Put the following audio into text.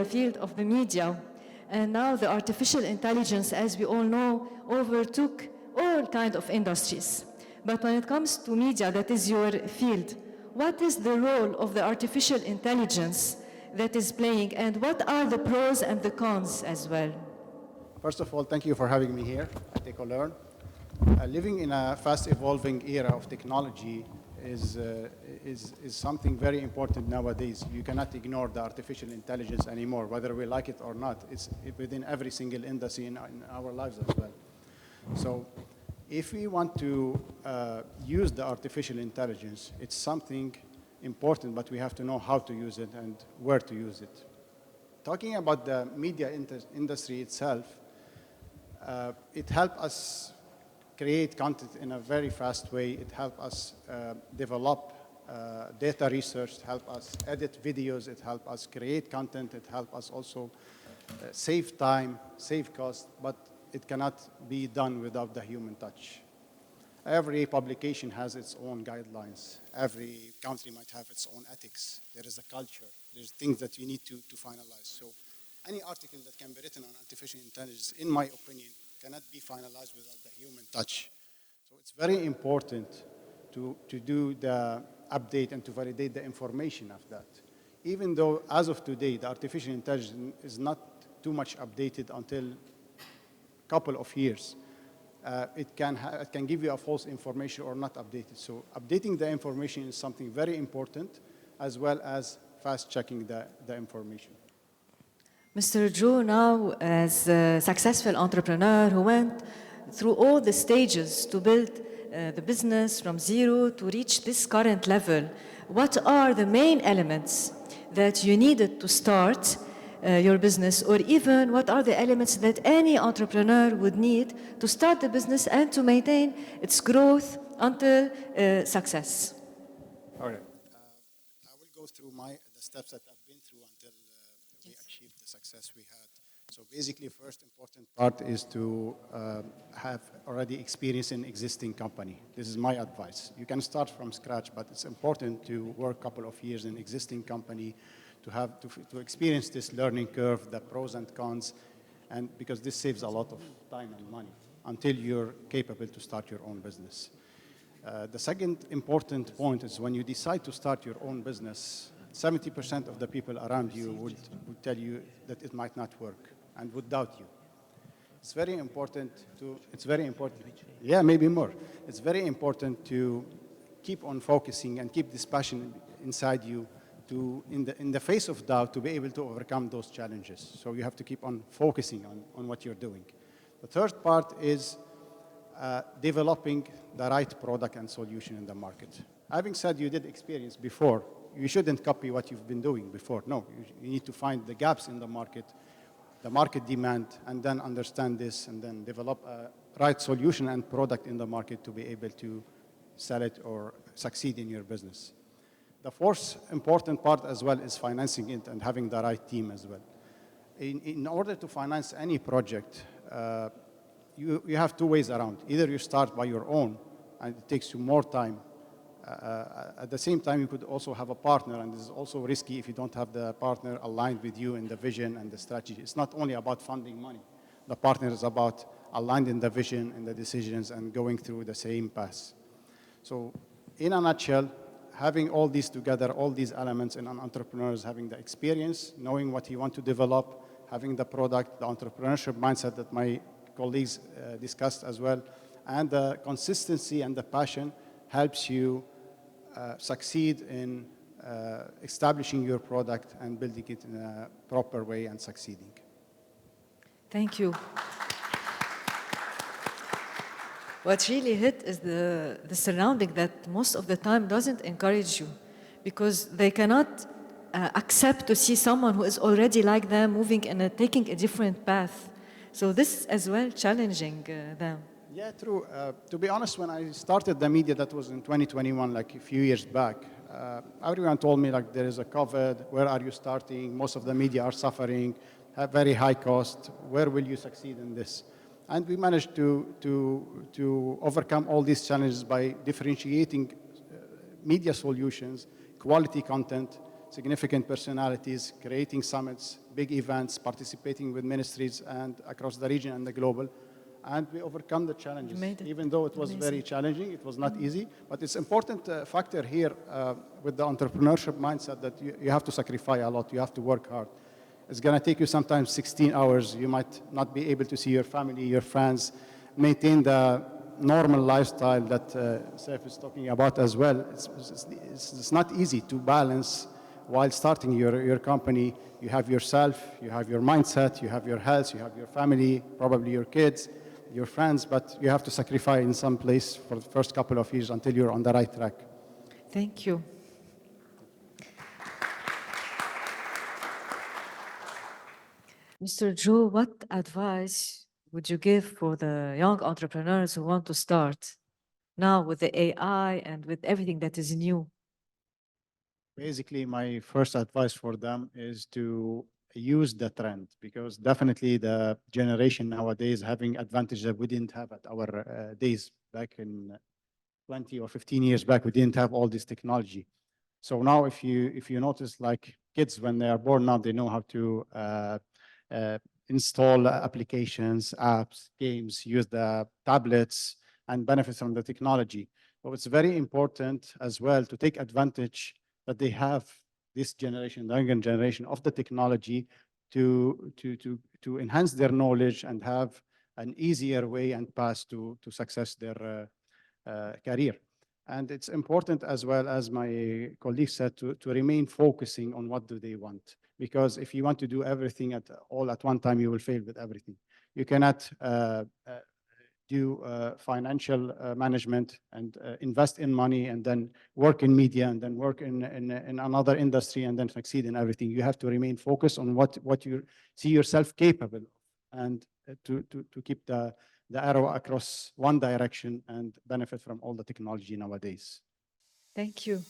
field of the media. And now the artificial intelligence, as we all know, overtook all kinds of industries. But when it comes to media, that is your field, what is the role of the artificial intelligence that is playing, and what are the pros and the cons as well? First of all, thank you for having me here at EcoLearn. Living in a fast-evolving era of technology is something very important nowadays. You cannot ignore the artificial intelligence anymore, whether we like it or not. It's within every single industry in our lives as well. So if we want to use the artificial intelligence, it's something important, but we have to know how to use it and where to use it. Talking about the media industry itself, it helped us create content in a very fast way. It helped us develop data research, it helped us edit videos, it helped us create content, it helped us also save time, save cost, but it cannot be done without the human touch. Every publication has its own guidelines. Every country might have its own ethics. There is a culture. There's things that you need to finalize. So any article that can be written on artificial intelligence, in my opinion, cannot be finalized without the human touch. So it's very important to do the update and to validate the information of that. Even though, as of today, the artificial intelligence is not too much updated until a couple of years. It can give you a false information or not updated. So updating the information is something very important, as well as fast-checking the information. Mr. Joe, now as a successful entrepreneur who went through all the stages to build the business from zero to reach this current level, what are the main elements that you needed to start your business, or even what are the elements that any entrepreneur would need to start the business and to maintain its growth until success? All right. I will go through the steps that I've been through until we achieved the success we had. So basically, first important part is to have already experience in existing company. This is my advice. You can start from scratch, but it's important to work a couple of years in existing company to experience this learning curve, the pros and cons, and because this saves a lot of time and money until you're capable to start your own business. The second important point is when you decide to start your own business, 70% of the people around you would tell you that it might not work and would doubt you. It's very important yeah, maybe more. It's very important to keep on focusing and keep this passion inside you to, in the face of doubt, to be able to overcome those challenges. So you have to keep on focusing on what you're doing. The third part is developing the right product and solution in the market. Having said you did experience before, you shouldn't copy what you've been doing before. No, you need to find the gaps in the market demand, and then understand this, and then develop a right solution and product in the market to be able to sell it or succeed in your business. The fourth important part as well is financing it and having the right team as well. In order to finance any project, you have two ways around. Either you start by your own, and it takes you more time. At the same time, you could also have a partner, and this is also risky if you don't have the partner aligned with you in the vision and the strategy. It's not only about funding money. The partner is about aligned in the vision and the decisions and going through the same path. So in a nutshell, having all these together, all these elements in an entrepreneur is having the experience, knowing what you want to develop, having the product, the entrepreneurship mindset that my colleagues discussed as well, and the consistency and the passion helps you succeed in establishing your product and building it in a proper way and succeeding. Thank you. What really hit is the surrounding that most of the time doesn't encourage you, because they cannot accept to see someone who is already like them moving and taking a different path. So this is as well challenging them. Yeah, true. To be honest, when I started the media, that was in 2021, like a few years back, everyone told me, like, there is a COVID, where are you starting? Most of the media are suffering, have very high cost. Where will you succeed in this? And we managed to overcome all these challenges by differentiating media solutions, quality content, significant personalities, creating summits, big events, participating with ministries and across the region and the global. And we overcome the challenges. made it. Even though it was very challenging, it was not easy. But it's important factor here with the entrepreneurship mindset that you have to sacrifice a lot. You have to work hard. It's going to take you sometimes 16 hours. You might not be able to see your family, your friends, maintain the normal lifestyle that Saif is talking about as well. It's not easy to balance while starting your company. You have yourself, you have your mindset, you have your health, you have your family, probably your kids, your friends, but you have to sacrifice in some place for the first couple of years until you're on the right track. Thank you. Mr. Joe, what advice would you give for the young entrepreneurs who want to start now with the AI and with everything that is new? Basically, my first advice for them is to use the trend, because definitely the generation nowadays having advantage that we didn't have at our days back in 20 or 15 years back. We didn't have all this technology. So now if you notice, like kids, when they are born now, they know how to install applications, apps, games, use the tablets, and benefit from the technology. So it's very important as well to take advantage that they have this generation, the younger generation, of the technology to enhance their knowledge and have an easier way and path to success their career. And it's important as well, as my colleague said, to remain focusing on what do they want. Because if you want to do everything all at one time, you will fail with everything. You cannot do financial management and invest in money and then work in media and then work in another industry and then succeed in everything. You have to remain focused on what you see yourself capable of, and to keep the arrow across one direction and benefit from all the technology nowadays. Thank you.